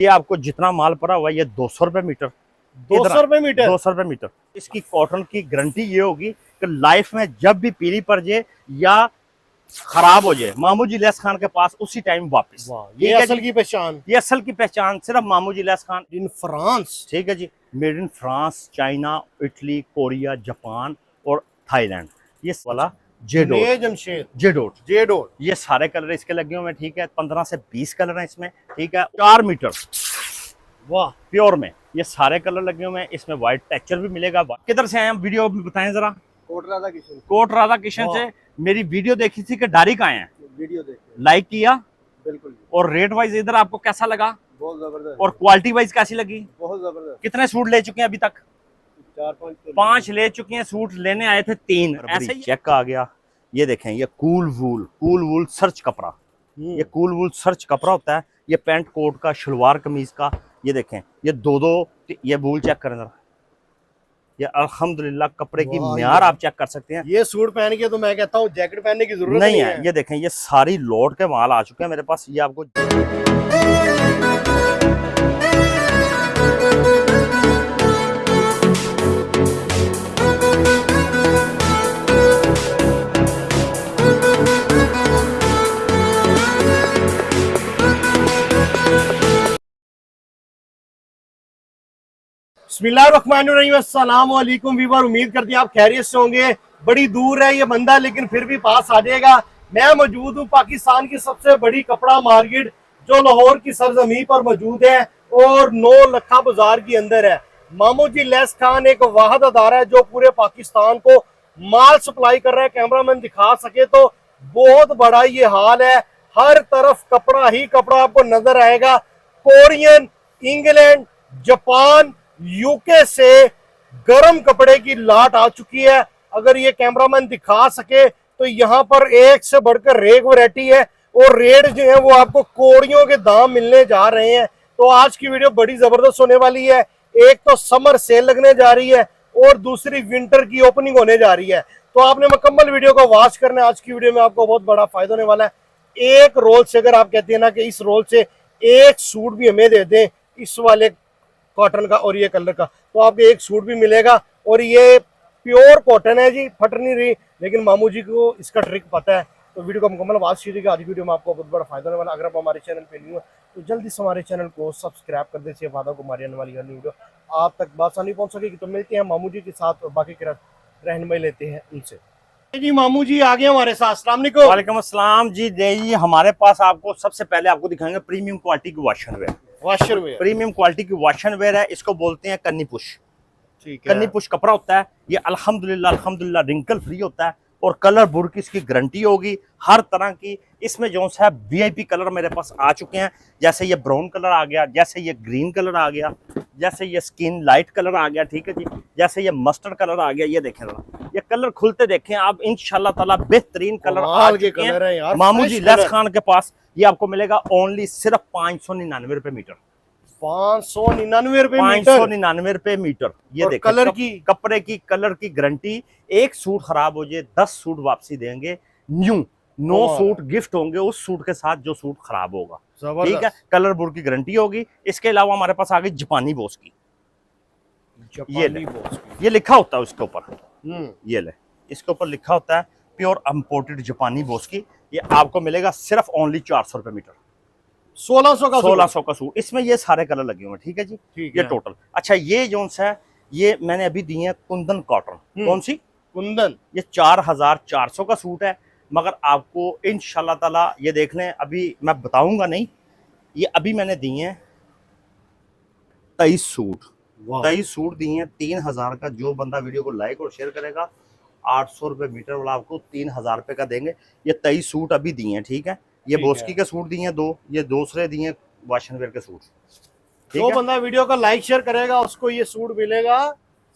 ये आपको जितना माल पड़ा हुआ है ये 200 रुपए मीटर। 200 रुपए मीटर? 200 रुपए मीटर। इसकी कॉटन की गारंटी ये होगी कि लाइफ में जब भी पीली पड़ जाए या खराब हो जाए, मामू जी इलियास खान के पास उसी टाइम वापस। ये असल की पहचान, ये असल की पहचान सिर्फ मामू जी इलियास खान इन फ्रांस। ठीक है जी। Made in France, China, Italy, Korea, Japan और थाईलैंड। ये वाला जेडोट ये सारे कलर इसके लगे हुए हैं। ठीक है, 15 से 20 कलर हैं इसमें। ठीक है, 4 मीटर वाह प्योर में ये सारे कलर लगे हुए हैं। इसमें व्हाइट टेक्सचर भी मिलेगा। किधर से आए हम, वीडियो बताएं जरा। कोट राधा किशन से मेरी वीडियो देखी थी कि डायरी का आए हैं, वीडियो देखी, लाइक किया बिल्कुल। और रेट वाइज इधर आपको कैसा लगा? बहुत जबरदस्त। और क्वालिटी वाइज कैसी लगी? बहुत जबरदस्त। कितने सूट ले चुके हैं अभी तक? 4-5 ले चुके हैं। सूट लेने आए थे 3। ऐसे ही चेक आ गया। ये देखें, ये कूल वूल सर्च कपड़ा। ये कूल वूल सर्च कपड़ा होता है। ये पैंट कोट का, शलवार कमीज का। ये देखें, ये दो ये वूल चेक करें जरा। ये अल्हम्दुलिल्लाह कपड़े की म्यार आप चेक कर सकते हैं। ये सूट पहन के तो मैं कहता हूँ जैकेट पहनने की जरूरत नहीं है। ये देखें, ये सारी लोड के माल आ चुके हैं मेरे पास। ये आपको बिस्मिल्लाहिर्रहमानिर्रहीम। अस्सलाम वालेकुम वीवर, उम्मीद करती हैं आप खैरियत से होंगे। बड़ी दूर है ये बंदा लेकिन फिर भी पास आ जाएगा। मैं मौजूद हूँ पाकिस्तान की सबसे बड़ी कपड़ा मार्केट जो लाहौर की सरजमी पर मौजूद है और 9 लखा बाजार के अंदर है। मामू जी इलियास खान एक वाहिद अदारा है जो पूरे पाकिस्तान को माल सप्लाई कर रहा है। कैमरामैन दिखा सके तो बहुत बड़ा ये हाल है, हर तरफ कपड़ा ही कपड़ा आपको नजर आएगा। कोरियन, इंग्लैंड, जापान, यूके से गर्म कपड़े की लाट आ चुकी है। अगर ये कैमरामैन दिखा सके तो यहाँ पर एक से बढ़कर एक वैरायटी है और रेट जो है वो आपको कोड़ियों के दाम मिलने जा रहे हैं। तो आज की वीडियो बड़ी जबरदस्त होने वाली है। एक तो समर सेल लगने जा रही है और दूसरी विंटर की ओपनिंग होने जा रही है। तो आपने मुकम्मल वीडियो को वॉच करना है। आज की वीडियो में आपको बहुत बड़ा फायदा होने वाला है। एक रोल से अगर आप कहते हैं ना कि इस रोल से एक सूट भी हमें दे दें इस वाले कॉटन का और ये कलर का, तो आपको एक सूट भी मिलेगा। और ये प्योर कॉटन है जी, फट नहीं रही, लेकिन मामू जी को इसका ट्रिक पता है। तो वीडियो को मुकम्मल वॉच कीजिएगा। आज की वीडियो में आपको बहुत बड़ा फायदा होने वाला है। अगर आप हमारे चैनल पे न्यू है तो जल्दी से हमारे चैनल को सब्सक्राइब कर दीजिए। वादा को हमारी आने वाली हर वीडियो आप तक बासानी पहुंच सकेगी। तो मिलते हैं मामू जी के साथ और बाकी की रहनुमाई लेते हैं उनसे। जी मामू जी आ गए हमारे साथ। अस्सलाम वालेकुम। वालेकुम अस्सलाम जी। जी हमारे पास आपको सबसे पहले आपको दिखाएंगे प्रीमियम क्वालिटी की वॉशरवेयर। प्रीमियम क्वालिटी की वॉशरवेयर है। इसको बोलते हैं कन्नी पुश। ठीक है, कन्नी पुश कपड़ा होता है। ये अल्हम्दुलिल्लाह रिंकल फ्री होता है और कलर बुर की इसकी गारंटी होगी हर तरह की। इसमें जो है वीआईपी कलर मेरे पास आ चुके हैं। जैसे ये ब्राउन कलर आ गया, जैसे ये ग्रीन कलर आ गया, जैसे ये स्किन लाइट कलर आ गया। ठीक है जी, जैसे ये मस्टर्ड कलर आ गया। ये देखें जरा, ये कलर खुलते देखें आप, इंशाल्लाह ताला बेहतरीन कलर आ चुके हैं मामू जी इलियास खान के पास। ये आपको मिलेगा ओनली सिर्फ 599 रुपए मीटर। 599 रुपए, 599 रुपए मीटर। ये देखो कलर की, कपड़े की कलर की गारंटी। एक सूट खराब हो जाए 10 सूट वापसी देंगे न्यू। 9 सूट गिफ्ट होंगे उस सूट के साथ जो सूट खराब होगा। ठीक है, कलर बुर की गारंटी होगी। इसके अलावा हमारे पास आ गई जापानी बॉस की। ये लिखा होता है उसके ऊपर, ये ले, इसके ऊपर लिखा होता है प्योर इंपोर्टेड जापानी बॉस की। ये आपको मिलेगा सिर्फ ओनली 400 रुपए मीटर। 1600 का सूट। इसमें ये सारे कलर लगे हुए हैं। ठीक है जी, ये टोटल। अच्छा, ये जो है ये मैंने अभी दी है कुंदन कॉटन। कौन सी? कुंदन। ये 4400 का सूट है। मगर आपको इंशाल्लाह ताला ये देख लें, अभी मैं बताऊंगा नहीं, ये अभी मैंने दी है 23 सूट। 23 सूट दिए हैं 3000 का। जो बंदा वीडियो को लाइक और शेयर करेगा 800 रुपए मीटर वाला आपको 3000 रुपए का देंगे। ये 23 सूट अभी दिए हैं। ठीक है, ये बोस्की के सूट दिए हैं 2, ये दूसरे दिए हैं वॉशनवेयर के सूट। जो बंदा वीडियो का लाइक शेयर करेगा उसको ये सूट मिलेगा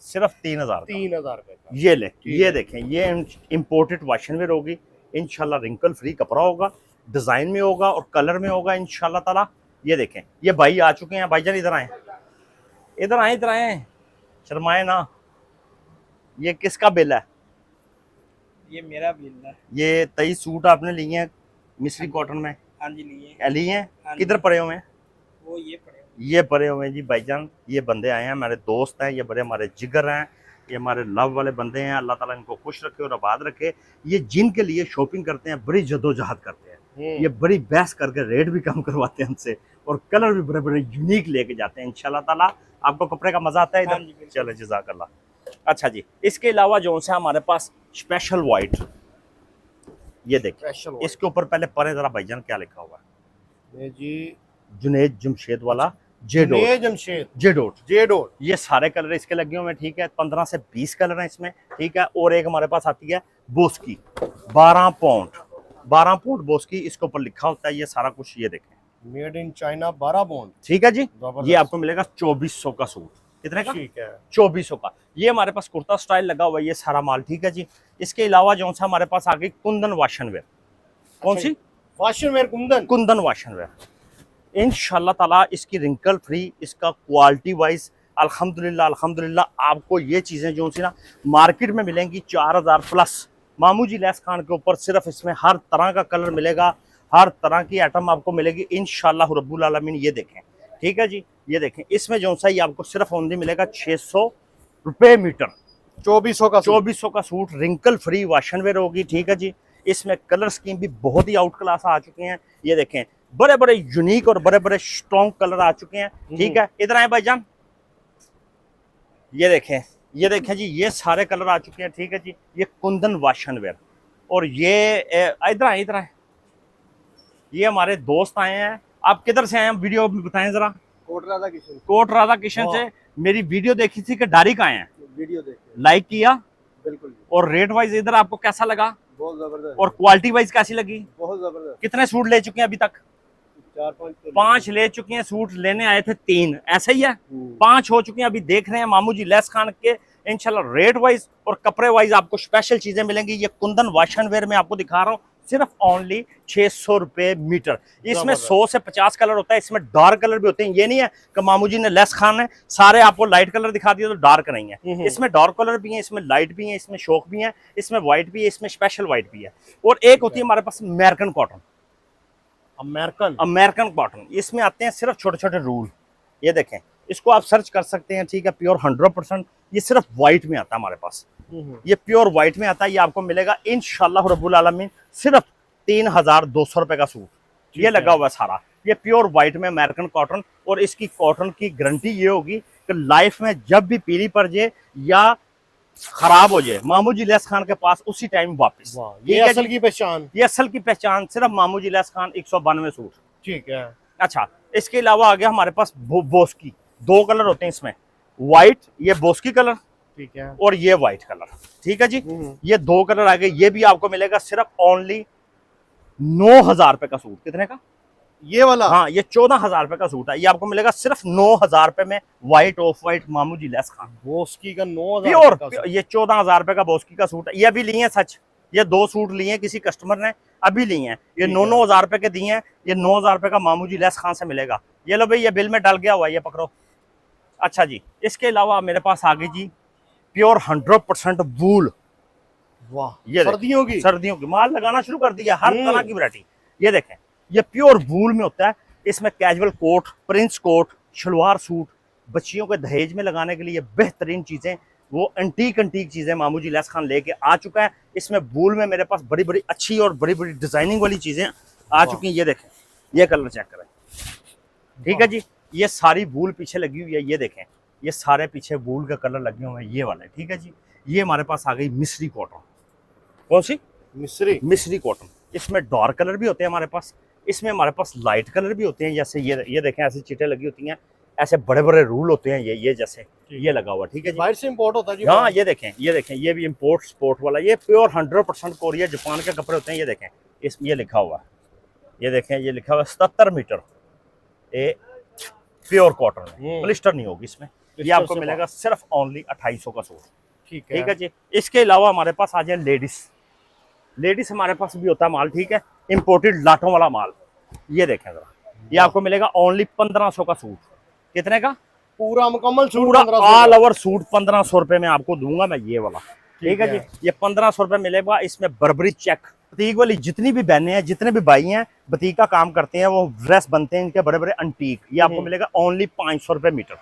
सिर्फ 3000 रुपए का। ये ले, ये देखें, ये इंपोर्टेड वॉशनवेयर होगी। इंशाल्लाह रिंकल फ्री कपड़ा होगा, डिजाइन में होगा और कलर में होगा इंशाल्लाह ताला। ये देखें, ये भाई आ चुके हैं। भाईजान इधर आए, इधर आए, इधर आए, शर्माए ना। ये किसका बिल है? ये मेरा बिल है। ये 23 सूट आपने लिए हैं मिस्री कॉटन में? हाँ जी, लिए हैं। किधर पड़े हुए हैं? वो ये पड़े हुए ये बड़े हुए हैं जी भाईजान, ये बंदे आए हैं, हमारे दोस्त हैं, ये बड़े हमारे जिगर हैं, ये हमारे लव वाले बंदे हैं। अल्लाह ताला इनको खुश रखे और आबाद रखे। ये जिनके लिए शॉपिंग करते हैं, बड़ी जद्दोजहद करते हैं, ये बड़ी बहस करके रेट भी कम करवाते हैं हमसे, और कलर भी बड़े बड़े यूनिक लेके जाते हैं। इंशाल्लाह ताला आपको कपड़े का मजा आता है हाँ इधर। जी, बिल्कुल। चलो जज़ाकल्लाह। अच्छा जी, इसके अलावा जो है हमारे पास स्पेशल वाइट, ये देखिए स्पेशल इसके ऊपर पहले पढ़े जरा भाईजान क्या लिखा हुआ है। ये जी जुनेद जमशेद वाला J dot, Junaid Jamshed J dot, J dot. ये सारे कलर इसके लगे हुए हैं, ठीक है। 15 से 20 कलर हैं इसमें, ठीक है। और एक हमारे पास आती है बोस्की 12 पाउंड, 12 पाउंड बोस्की इसके ऊपर लिखा होता है। ये सारा कुछ ये देखें, मेड इन चाइना 12 पौंड। ठीक है जी। जबरदस्त। ये आपको मिलेगा 2400 का सूट। कितने का? ठीक है। 2400 का। ये हमारे पास कुर्ता स्टाइल लगा हुआ है, ये सारा माल, ठीक है जी। इसके अलावा जो सा हमारे पास आ गई कुंदन वाशन वेयर। कौन सी? Fashion wear Kundan. Kundan wash and wear. इंशाल्लाह ताला इसकी रिंकल फ्री, इसका क्वालिटी वाइज अल्हम्दुलिल्लाह अल्हम्दुलिल्लाह आपको ये चीज़ें जो सी ना मार्केट में मिलेंगी 4000 प्लस। मामू जी लैस खान के ऊपर सिर्फ इसमें हर तरह का कलर मिलेगा, हर तरह की आइटम आपको मिलेगी इंशाल्लाह रब्बुल आलमीन। ये देखें, ठीक है जी। ये देखें इसमें जो सा ये आपको सिर्फ ओनली मिलेगा 600 रुपये मीटर। 2400 का 2400 का suit, wrinkle free wash and wear होगी, ठीक है जी। इसमें कलर स्कीम भी बहुत ही आउट क्लास आ चुके हैं। ये देखें बड़े बड़े यूनिक और बड़े बड़े स्ट्रॉन्ग कलर आ चुके हैं, ठीक है। इधर आए भाईजान, ये देखें, ये देखें जी, ये सारे कलर आ चुके हैं, ठीक है जी। ये कुंदन वाशन वेयर। और ये इधर आए, इधर आए, ये हमारे दोस्त आए हैं। आप किधर से आए हैं वीडियो में बताएं जरा। कोट राधा किशन कोट राधा किशन से मेरी वीडियो देखी थी कि डायरी का आए हैं, वीडियो देखे। लाइक किया। बिल्कुल और रेट वाइज इधर आपको कैसा लगा बहुत जबरदस्त और क्वालिटी वाइज कैसी लगी? बहुत जबरदस्त। कितने सूट ले चुके हैं अभी तक? 4-5 5 ले चुके हैं। सूट लेने आए थे 3, ऐसा ही है। 5 हो चुके हैं। अभी देख रहे हैं मामू जी लैस खान के इंशाल्लाह रेट वाइज और कपड़े वाइज आपको स्पेशल चीजें मिलेंगी। ये कुंदन वाशन वेयर में आपको दिखा रहा हूँ, सिर्फ ओनली 600 रुपये मीटर। इसमें 100 से 50 कलर होता है, इसमें डार्क कलर भी होते हैं। ये नहीं है कि मामू जी ने लेस खान है सारे आपको लाइट कलर दिखा दिया तो डार्क नहीं है। इसमें डार्क कलर भी है, इसमें लाइट भी है, इसमें शोक भी है, इसमें व्हाइट भी है, इसमें स्पेशल व्हाइट भी है। और एक होती है हमारे पास अमेरिकन कॉटन। अमेरिकन कॉटन, इसमें आते हैं सिर्फ छोटे छोटे रूल। ये देखें, इसको आप सर्च कर सकते हैं, ठीक है। प्योर 100%। ये सिर्फ व्हाइट में आता है हमारे पास, ये प्योर व्हाइट में आता है। ये आपको मिलेगा इंशाल्लाह रब्बुल आलमीन सिर्फ 3200 रुपए का सूट। ये लगा हुआ सारा, ये प्योर व्हाइट में अमेरिकन कॉटन। और इसकी कॉटन की गारंटी ये होगी कि लाइफ में जब भी पीली पड़ जाए या खराब हो जाए, मामू जी लैस खान के पास उसी टाइम वापस। ये असल की पहचान। ये असल की पहचान, सिर्फ मामू जी लैस खान 192 सूट, ठीक है। अच्छा। इसके अलावा आ गया हमारे पास बोस्की। 2 कलर होते हैं इसमें, व्हाइट, ये बोस्की कलर, ठीक है। और ये व्हाइट कलर, ठीक है जी। ये 2 कलर आ गए। ये भी आपको मिलेगा सिर्फ ओनली 9000 रुपए का सूट। कितने का? ये वाला? हाँ, ये 14000 रुपए का सूट है। ये आपको मिलेगा सिर्फ 9000 रुपए में, व्हाइट ऑफ व्हाइट मामू जी लैस खान बोस्की का 9000 प्योर। ये 14000 रुपए का बोस्की का सूट है। ये अभी लिए हैं, सच ये 2 सूट लिए हैं किसी कस्टमर ने, अभी लिए हैं। ये 9-9000 रुपए के दिए हैं। ये 9000 रुपए का मामू जी लैस खान से मिलेगा। ये लो भाई, ये बिल में डल गया हुआ है, ये पकड़ो। अच्छा जी, इसके अलावा मेरे पास आ गई जी प्योर 100% वूल। वाह, ये सर्दियों की माल लगाना शुरू कर दिया, हर तरह की वैरायटी। ये देखें, ये प्योर वूल में होता है। इसमें casual coat, prince coat, shalwar suit, बच्चियों के दहेज में लगाने के लिए बेहतरीन चीजें, वो एंटीक चीजें मामू जी लैस खान लेके आ चुका है। इसमें वूल में मेरे पास बड़ी बड़ी अच्छी और बड़ी बड़ी डिजाइनिंग वाली चीजें आ चुकी हैं। ये देखें, ये कलर चेक करें, ठीक है जी। ये सारी वूल पीछे लगी हुई है। ये देखें, ये सारे पीछे वूल का कलर लगे हुए हैं, ये वाले, ठीक है जी। ये हमारे पास आ गई मिस्री कॉटन। कौन सी? मिस्री कॉटन। इसमें डार्क कलर भी होते हैं हमारे पास, इसमें हमारे पास लाइट कलर भी होते हैं। जैसे ये देखें, ऐसी चीटें लगी होती हैं, ऐसे बड़े बड़े रूल होते हैं। ये जैसे ये लगा हुआ, ठीक है जी। बाहर से इंपोर्ट होता है जी? हाँ, ये देखें, ये भी इंपोर्ट स्पोर्ट वाला। ये प्योर 100% कोरिया जापान के कपड़े होते हैं। ये देखें, ये लिखा हुआ है, ये देखें, ये लिखा हुआ 77 मीटर। ये प्योर कॉटन है, पॉलिस्टर नहीं होगी इसमें। ये आपको मिलेगा सिर्फ ओनली 2800 का सूट, ठीक है जी। इसके अलावा हमारे पास आ जाए लेडीज हमारे पास भी होता है माल, ठीक है। इंपोर्टेड लाटों वाला माल। ये देखें जरा, ये आपको मिलेगा ओनली 1500 का सूट। कितने का? पूरा मुकम्मल सूट, पूरा ऑल ओवर सूट 1500 रुपए में आपको दूंगा मैं। ये वाला ठीक है है। जी, ये 1500 रुपये मिलेगा। इसमें बर्बरी चेक बतीक वाली जितनी भी बहनें हैं, जितने भी भाई हैं बतीक का काम करते हैं, वो ड्रेस बनते हैं इनके बड़े बड़े अंटीक, ये आपको मिलेगा ओनली 500 रुपये मीटर।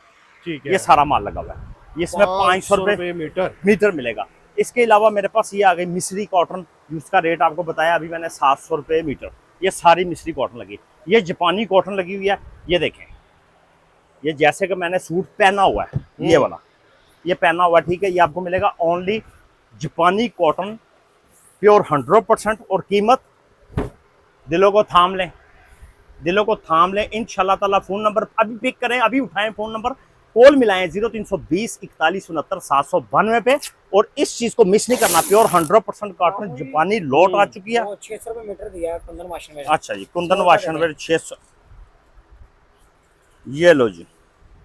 ठीक है, ये सारा माल लगा हुआ है, इसमें 500 रुपये मीटर मीटर मिलेगा। इसके अलावा मेरे पास ये आ गई मिस्री कॉटन, जिसका रेट आपको बताया अभी मैंने 700 रुपये मीटर। ये सारी मिस्री कॉटन लगी, ये जापानी कॉटन लगी हुई है। ये देखें, ये जैसे कि मैंने सूट पहना हुआ है, ये वाला ये पहना हुआ है, ठीक है। ये आपको मिलेगा ओनली जापानी कॉटन प्योर 100%। और कीमत दिलों को थाम लें, दिलों को थाम लें इंशाल्लाह ताला। फ़ोन नंबर अभी पिक करें, अभी उठाएं फ़ोन नंबर, कॉल मिलाएं 0320 41 69 792 पे। और इस चीज़ को मिस नहीं करना, प्योर 100% कॉटन जापानी लॉट आ चुकी है। 600 रुपये मीटर दिया है कुंदन वाशन में। अच्छा जी, कुंदन वाशनवेयर 600। ये लो जी,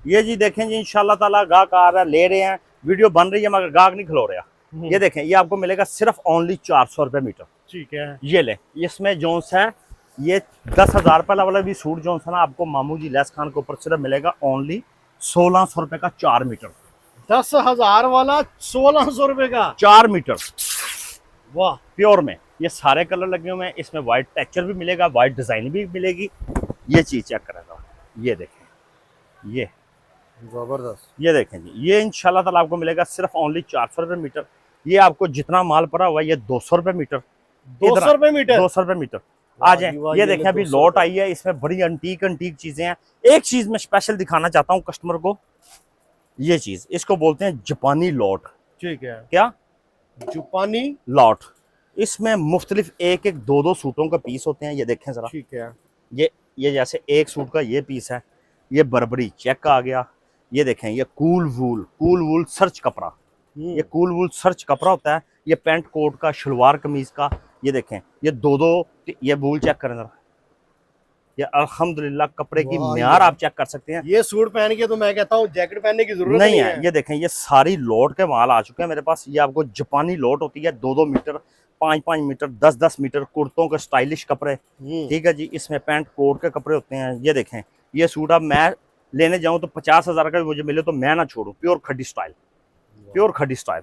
ये जी देखें जी, इंशाल्लाह ताला गाहक आ रहा है, ले रहे हैं, वीडियो बन रही है मगर गाहक नहीं खिलो रहा। ये देखें, ये आपको मिलेगा सिर्फ ओनली 400 रुपये मीटर। ठीक है, ये ले, इसमें जोन्स है ये 10,000 रुपये वाला भी सूट जोन्स है ना, आपको मामू जी लेस खान के ऊपर सिर्फ मिलेगा ओनली 1600 रुपये का 4 मीटर। 10,000 वाला 1600 रुपए का 4 मीटर वाह। प्योर में। ये सारे कलर लगे हुए हैं, इसमें वाइट टेक्सचर भी मिलेगा, वाइट डिजाइन भी मिलेगी। ये चीज चेक करेगा, ये देखें, ये जबरदस्त। ये देखें जी, ये इंशाल्लाह ताला आपको मिलेगा सिर्फ ओनली 400 रुपये मीटर। ये आपको जितना माल पड़ा हुआ है, ये 200 रुपये मीटर। 200 रुपए मीटर 200 रुपये मीटर। वाह आ जी जाए, वाह, ये ये देखें ले अभी 200 लॉट आई है, इसमें बड़ी अंटीक अंटीक चीजें हैं। एक चीज मैं स्पेशल दिखाना चाहता हूँ कस्टमर को, ये चीज इसको बोलते हैं जापानी लॉट। ठीक है, क्या जापानी लॉट, इसमें मुख्तलिफ एक एक दो दो सूटों का पीस होते हैं। ये देखें जरा, ठीक है, ये जैसे एक सूट का ये पीस है, ये बर्बरी चेक आ गया। ये देखें, ये कूल वूल सर्च कपड़ा, ये कूल वूल सर्च कपड़ा होता है। ये पैंट कोट का, शलवार कमीज का। ये देखें, ये दो ये वूल चेक करें जरा, ये अल्हम्दुलिल्लाह कपड़े की वाह, म्यार ये- आप चेक कर सकते हैं। ये सूट पहन के तो मैं कहता हूँ जैकेट पहनने की जरूरत नहीं है, ये देखें, ये सारी लोड के माल आ चुके हैं मेरे पास। ये आपको जापानी लोड होती है, 2-2 मीटर, 5-5 मीटर, 10-10 मीटर कुर्तों के स्टाइलिश कपड़े। ठीक है जी, इसमें पैंट कोट के कपड़े होते हैं। ये देखें, ये सूट अब मैं लेने जाऊं तो 50,000 का भी मुझे मिले तो मैं ना छोड़ूं। प्योर खड्डी स्टाइल, प्योर खड्डी स्टाइल।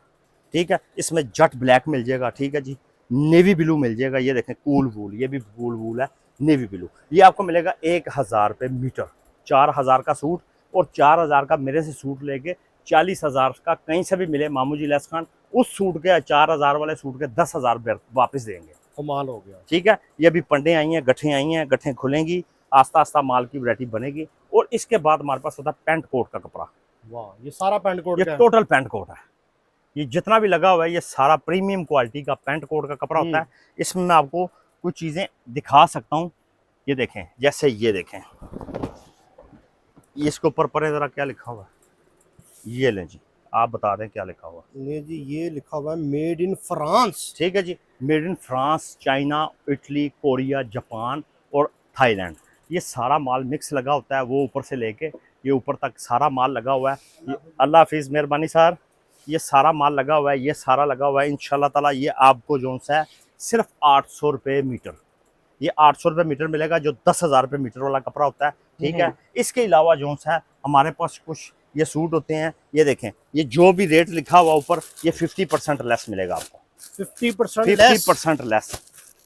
ठीक है, इसमें जट ब्लैक मिल जाएगा। ठीक है जी, नेवी ब्लू मिल जाएगा। ये देखें कूल वूल, ये भी कूल वूल है, नेवी ब्लू। ये आपको मिलेगा 1000 रुपये मीटर। 4000 का सूट, और 4000 का मेरे से सूट लेके 40,000 का कहीं से भी मिले मामू जी लेस खान, उस सूट के 4000 वाले सूट के 10,000 वापस देंगे। कमाल हो गया। ठीक है, ये अभी पंडे आई हैं, गठें आई हैं, गठें खुलेंगी, आस्ता आस्ता माल की वैरायटी बनेगी। और इसके बाद हमारे पास होता है पैंट कोट का कपड़ा। वाह, ये सारा पैंट कोट ये का है। टोटल पैंट कोट है, ये जितना भी लगा हुआ है ये सारा प्रीमियम क्वालिटी का पैंट कोट का कपड़ा होता है। इसमें मैं आपको कुछ चीज़ें दिखा सकता हूँ। ये देखें, जैसे ये देखें, इसके ऊपर परे ज़रा क्या लिखा हुआ है, ये लें जी, आप बता दें क्या लिखा हुआ है। नहीं जी, ये लिखा हुआ है मेड इन फ्रांस। ठीक है जी, made in France, China, Italy, Korea, Japan और थाईलैंड। ये सारा माल मिक्स लगा होता है, वो ऊपर से लेके ये ऊपर तक सारा माल लगा हुआ है। ये अल्लाह हाफिज़, मेहरबानी सर। ये सारा माल लगा हुआ है, ये सारा लगा हुआ है इंशाल्लाह ताला। ये आपको जो सा है सिर्फ 800 रुपये मीटर, ये 800 रुपये मीटर मिलेगा, जो 10,000 रुपये मीटर वाला कपड़ा होता है। ठीक है, इसके अलावा जो सा है हमारे पास कुछ ये सूट होते हैं। ये देखें, ये जो भी रेट लिखा हुआ ऊपर, ये 50% लेस मिलेगा आपको। 50% लेस,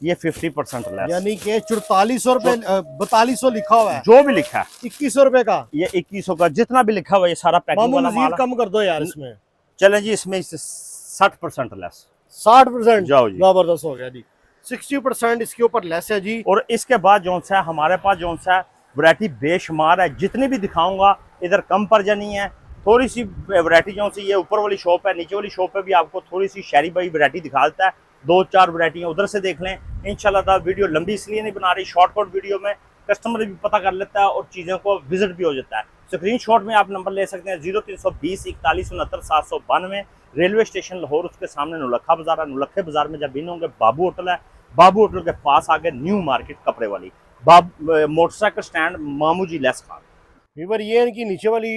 ये 50% लेस, यानी कि 4400 रुपए 4200 लिखा हुआ है। जो भी लिखा है 2100 रुपए का। ये 2100 का जितना भी लिखा हुआ है, ये सारा पैकिंग मामू वाला मजीद माल है। कम कर दो यार इसमें। चलें जी, इसमें 60% लेस। 60% जाओ जी। जबरदस्त हो गया जी। 60% इसके ऊपर लेस है जी। और इसके बाद जो सा है हमारे पास जो सा है वैरायटी बेशुमार है, जितनी भी दिखाऊंगा इधर कम पर जा नहीं है। थोड़ी सी वैरायटी जो सी, ये ऊपर वाली शॉप है, नीचे वाली शॉप पे भी आपको थोड़ी सी शहरी भाई वैरायटी दिखा देता है। 2-4 वैरायटियाँ उधर से देख लें इंशाल्लाह ताला। वीडियो लंबी इसलिए नहीं बना रही, शॉर्टकट वीडियो में कस्टमर भी पता कर लेता है और चीज़ों को विजिट भी हो जाता है। स्क्रीनशॉट में आप नंबर ले सकते हैं 0320 41 69 792। रेलवे स्टेशन लाहौर, उसके सामने नौलखा बाजार है। नौलखे बाजार में जब इन होंगे बाबू होटल है, बाबू होटल के पास आगे न्यू मार्केट कपड़े वाली, मोटरसाइकिल स्टैंड, मामू जी लेस खान। वीवर ये इनकी नीचे वाली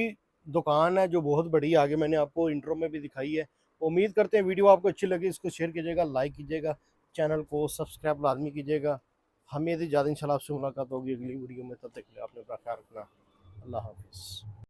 दुकान है जो बहुत बड़ी है, आगे मैंने आपको इंट्रो में भी दिखाई है। उम्मीद करते हैं वीडियो आपको अच्छी लगी, इसको शेयर कीजिएगा, लाइक कीजिएगा, चैनल को सब्सक्राइब लाजमी कीजिएगा। हमें ज़्यादा इंशाल्लाह आपसे मुलाकात होगी अगली वीडियो में। तब तक के लिए आपने अपना ख्याल रखना। अल्लाह हाफिज़।